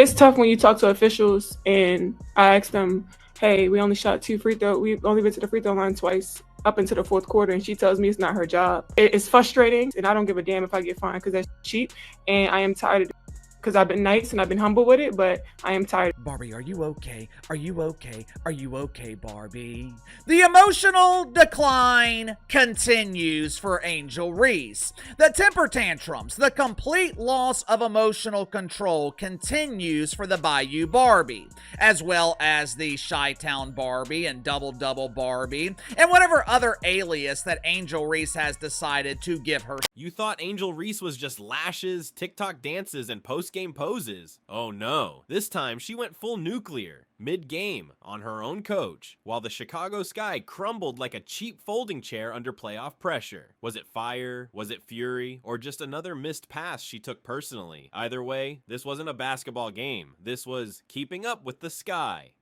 it's tough when you talk to officials and I ask them, hey, we only shot 2 free throws. We only went to the free throw line twice up into the fourth quarter, and she tells me it's not her job. It's frustrating, and I don't give a damn if I get fined because that's cheap, and I am tired of it because I've been nice and I've been humble with it, but I am tired. Barbie, are you okay? Are you okay? Are you okay, Barbie? The emotional decline continues for Angel Reese. The temper tantrums, the complete loss of emotional control continues for the Bayou Barbie, as well as the Chi-Town Barbie and Double Double Barbie, and whatever other alias that Angel Reese has decided to give her. You thought Angel Reese was just lashes, TikTok dances, and post-game poses. Oh no, this time she went full nuclear, mid-game, on her own coach, while the Chicago sky crumbled like a cheap folding chair under playoff pressure. Was it fire? Was it fury? Or just another missed pass she took personally? Either way, this wasn't a basketball game. This was keeping up with the sky.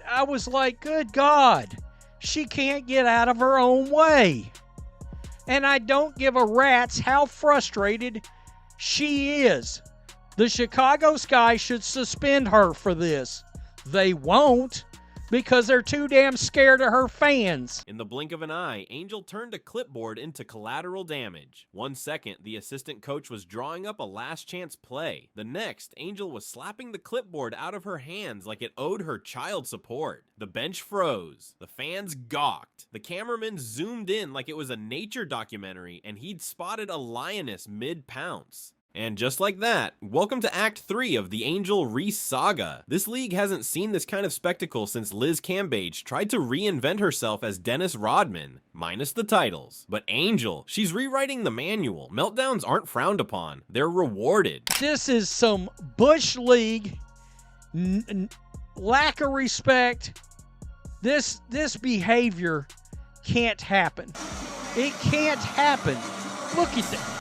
I was like, good God, she can't get out of her own way. And I don't give a rat's how frustrated she is. The Chicago Sky should suspend her for this. They won't, because they're too damn scared of her fans. In the blink of an eye, Angel turned a clipboard into collateral damage. 1 second, the assistant coach was drawing up a last chance play. The next, Angel was slapping the clipboard out of her hands like it owed her child support. The bench froze. The fans gawked. The cameraman zoomed in like it was a nature documentary and he'd spotted a lioness mid-pounce. And just like that, welcome to Act 3 of the Angel Reese saga. This league hasn't seen this kind of spectacle since Liz Cambage tried to reinvent herself as Dennis Rodman, minus the titles. But Angel, she's rewriting the manual. Meltdowns aren't frowned upon, they're rewarded. This is some Bush League lack of respect. This behavior can't happen. It can't happen. Look at that.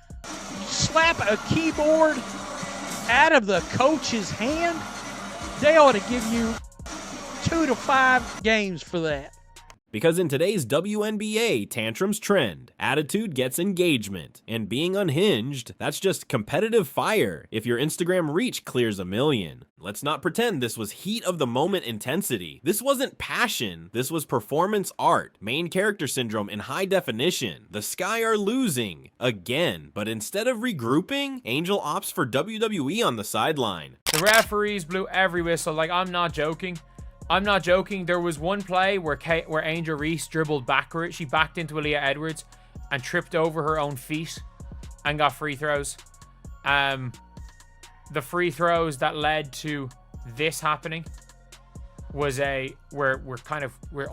Slap a keyboard out of the coach's hand. They ought to give you 2 to 5 games for that. Because in today's WNBA, tantrums trend, attitude gets engagement, and being unhinged, that's just competitive fire if your Instagram reach clears 1 million. Let's not pretend this was heat of the moment intensity. This wasn't passion, this was performance art, main character syndrome in high definition. The Sky are losing, again, but instead of regrouping, Angel opts for WWE on the sideline. The referees blew every whistle, like I'm not joking. There was one play where Angel Reese dribbled backward. She backed into Aaliyah Edwards and tripped over her own feet and got free throws. The free throws that led to this happening were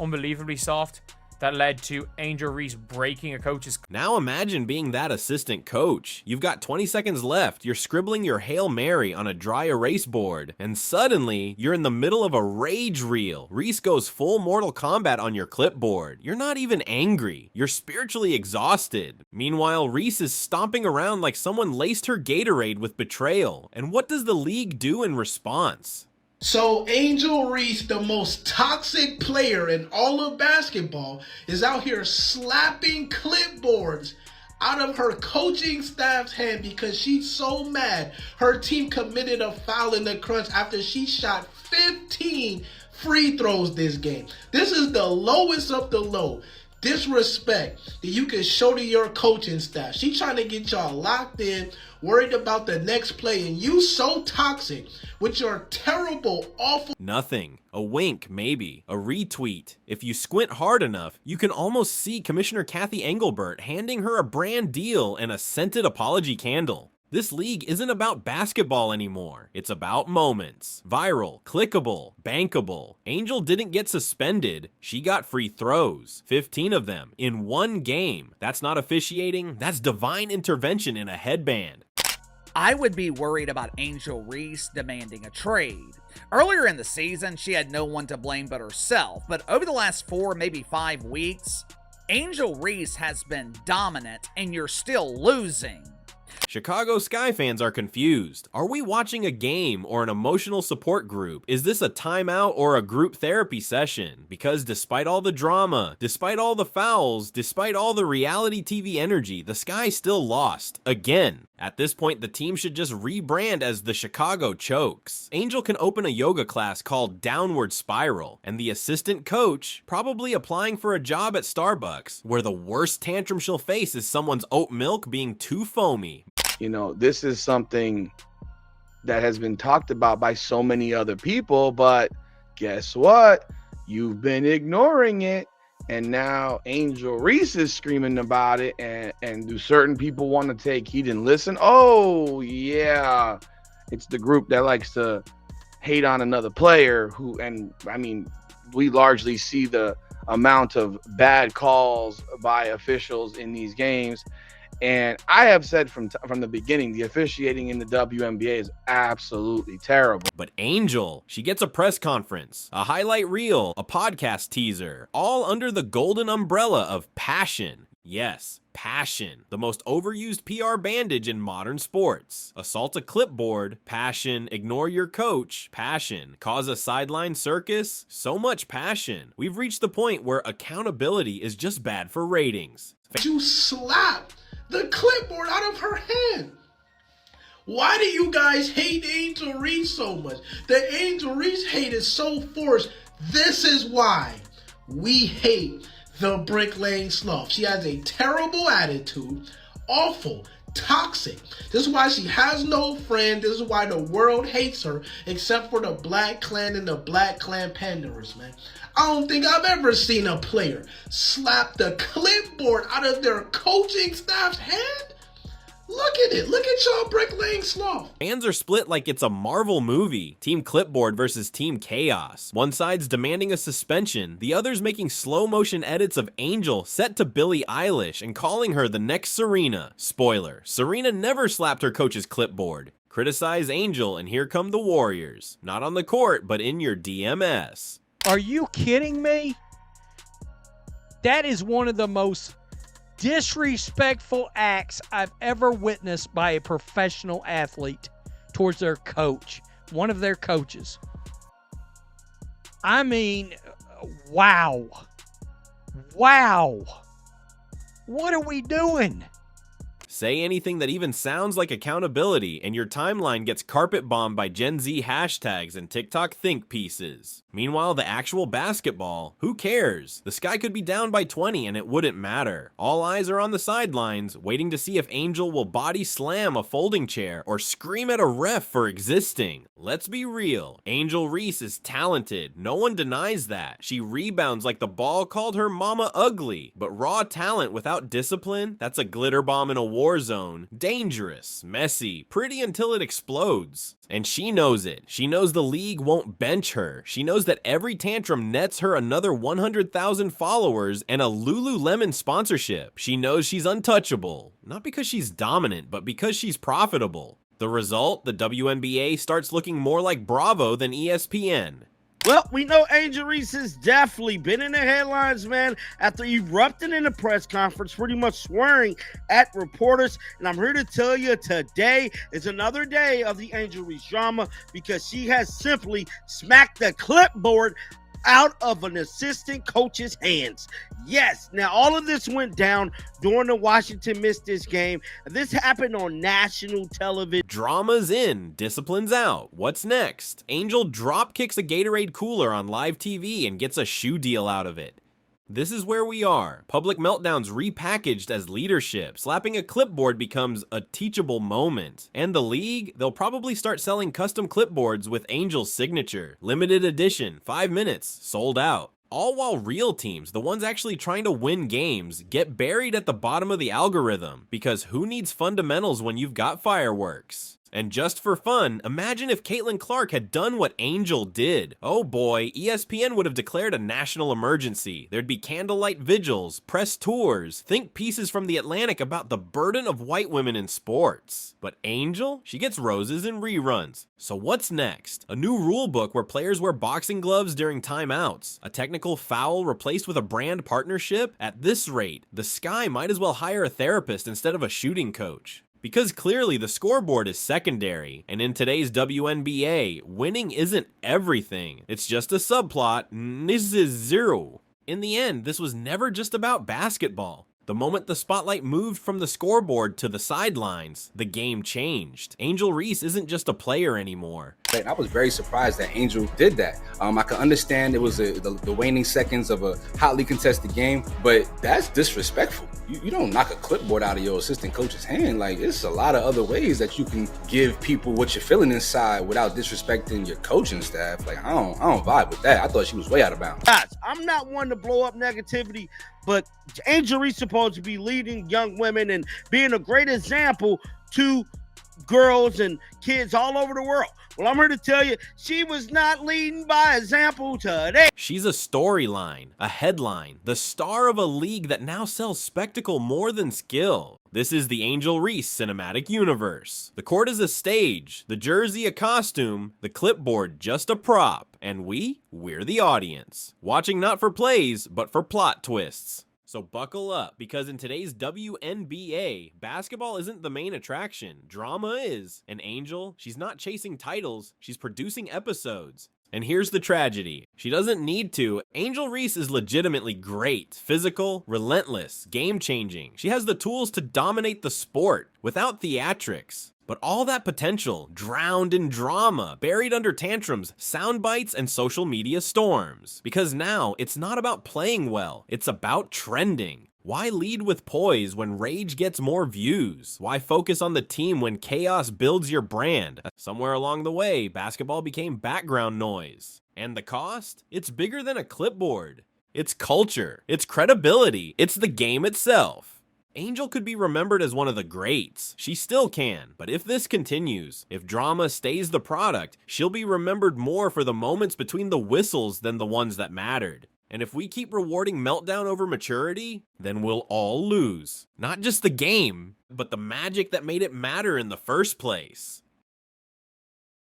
unbelievably soft. That led to Angel Reese breaking a coach's... Now imagine being that assistant coach. You've got 20 seconds left, you're scribbling your Hail Mary on a dry erase board, and suddenly, you're in the middle of a rage reel. Reese goes full Mortal Kombat on your clipboard. You're not even angry. You're spiritually exhausted. Meanwhile, Reese is stomping around like someone laced her Gatorade with betrayal. And what does the league do in response? So Angel Reese, the most toxic player in all of basketball, is out here slapping clipboards out of her coaching staff's hand because she's so mad her team committed a foul in the crunch after she shot 15 free throws this game. This is the lowest of the low disrespect that you can show to your coaching staff. She trying to get y'all locked in, worried about the next play, and you so toxic with your terrible, awful... Nothing. A wink, maybe. A retweet. If you squint hard enough, you can almost see Commissioner Kathy Engelbert handing her a brand deal and a scented apology candle. This league isn't about basketball anymore. It's about moments. Viral, clickable, bankable. Angel didn't get suspended. She got free throws. 15 of them in 1 game. That's not officiating. That's divine intervention in a headband. I would be worried about Angel Reese demanding a trade. Earlier in the season, she had no one to blame but herself, but over the last 4, maybe 5 weeks, Angel Reese has been dominant and you're still losing. Chicago Sky fans are confused. Are we watching a game or an emotional support group? Is this a timeout or a group therapy session? Because despite all the drama, despite all the fouls, despite all the reality TV energy, the Sky still lost. Again. At this point, the team should just rebrand as the Chicago Chokes. Angel can open a yoga class called Downward Spiral, and the assistant coach probably applying for a job at Starbucks, where the worst tantrum she'll face is someone's oat milk being too foamy. You know, this is something that has been talked about by so many other people, but guess what? You've been ignoring it. And now Angel Reese is screaming about it. And do certain people want to take heed and listen? Oh, yeah. It's the group that likes to hate on another player who, and I mean, we largely see the amount of bad calls by officials in these games. And I have said from the beginning, the officiating in the WNBA is absolutely terrible. But Angel, she gets a press conference, a highlight reel, a podcast teaser, all under the golden umbrella of passion. Yes, passion, the most overused PR bandage in modern sports. Assault a clipboard, passion. Ignore your coach, passion. Cause a sideline circus, so much passion. We've reached the point where accountability is just bad for ratings. You slap the clipboard out of her hand. Why do you guys hate Angel Reese so much? The Angel Reese hate is so forced. This is why we hate the bricklaying sloth. She has a terrible attitude, awful, toxic. This is why she has no friend. This is why the world hates her, except for the Black Clan and the Black Clan Panderers, man. I don't think I've ever seen a player slap the clipboard out of their coaching staff's hand. Look at it. Look at y'all bricklaying sloth. Fans are split like it's a Marvel movie. Team Clipboard versus Team Chaos. One side's demanding a suspension, the other's making slow motion edits of Angel set to Billie Eilish and calling her the next Serena. Spoiler, Serena never slapped her coach's clipboard. Criticize Angel and here come the Warriors. Not on the court, but in your DMS. Are you kidding me? That is one of the most disrespectful acts I've ever witnessed by a professional athlete towards their coach, one of their coaches. I mean, wow. Wow. What are we doing? Say anything that even sounds like accountability, and your timeline gets carpet bombed by Gen Z hashtags and TikTok think pieces. Meanwhile, the actual basketball, who cares? The Sky could be down by 20 and it wouldn't matter. All eyes are on the sidelines, waiting to see if Angel will body slam a folding chair or scream at a ref for existing. Let's be real, Angel Reese is talented, no one denies that. She rebounds like the ball called her mama ugly, but raw talent without discipline, that's a glitter bomb in a war zone. Dangerous, messy, pretty until it explodes. And she knows it. She knows the league won't bench her. She knows that every tantrum nets her another 100,000 followers and a Lululemon sponsorship. She knows she's untouchable. Not because she's dominant, but because she's profitable. The result, the WNBA starts looking more like Bravo than ESPN. Well, we know Angel Reese has definitely been in the headlines, man, after erupting in a press conference, pretty much swearing at reporters. And I'm here to tell you today is another day of the Angel Reese drama because she has simply smacked the clipboard out of an assistant coach's hands. Yes, now all of this went down during the Washington missed this game. This happened on national television. Drama's in, discipline's out. What's next? Angel drop kicks a Gatorade cooler on live TV and gets a shoe deal out of it. This is where we are. Public meltdowns repackaged as leadership. Slapping a clipboard becomes a teachable moment. And the league, they'll probably start selling custom clipboards with Angel's signature. Limited edition, 5 minutes, sold out. All while real teams, the ones actually trying to win games, get buried at the bottom of the algorithm. Because who needs fundamentals when you've got fireworks? And just for fun, imagine if Caitlin Clark had done what Angel did. Oh boy, ESPN would have declared a national emergency. There'd be candlelight vigils, press tours, think pieces from The Atlantic about the burden of white women in sports. But Angel? She gets roses and reruns. So what's next? A new rule book where players wear boxing gloves during timeouts? A technical foul replaced with a brand partnership? At this rate, the Sky might as well hire a therapist instead of a shooting coach. Because clearly the scoreboard is secondary, and in today's WNBA, winning isn't everything. It's just a subplot, and this is zero. In the end, this was never just about basketball. The moment the spotlight moved from the scoreboard to the sidelines, the game changed. Angel Reese isn't just a player anymore. I was very surprised that Angel did that. I can understand it was the waning seconds of a hotly contested game, but that's disrespectful. You don't knock a clipboard out of your assistant coach's hand. Like, it's a lot of other ways that you can give people what you're feeling inside without disrespecting your coaching staff. Like, I don't vibe with that. I thought she was way out of bounds. Guys, I'm not one to blow up negativity, but Angel Reese supposed to be leading young women and being a great example to girls and kids all over the world. Well, I'm here to tell you, she was not leading by example today. She's a storyline, a headline, the star of a league that now sells spectacle more than skill. This is the Angel Reese cinematic universe. The court is a stage, the jersey a costume, the clipboard just a prop, and we're the audience. Watching not for plays, but for plot twists. So buckle up, because in today's WNBA, basketball isn't the main attraction, drama is. And Angel, she's not chasing titles, she's producing episodes. And here's the tragedy. She doesn't need to. Angel Reese is legitimately great, physical, relentless, game-changing. She has the tools to dominate the sport without theatrics. But all that potential drowned in drama, buried under tantrums, sound bites, and social media storms. Because now, it's not about playing well, it's about trending. Why lead with poise when rage gets more views? Why focus on the team when chaos builds your brand? Somewhere along the way, basketball became background noise. And the cost? It's bigger than a clipboard. It's culture, it's credibility, it's the game itself. Angel could be remembered as one of the greats. She still can, but if this continues, if drama stays the product, she'll be remembered more for the moments between the whistles than the ones that mattered. And if we keep rewarding Meltdown over maturity, then we'll all lose. Not just the game, but the magic that made it matter in the first place.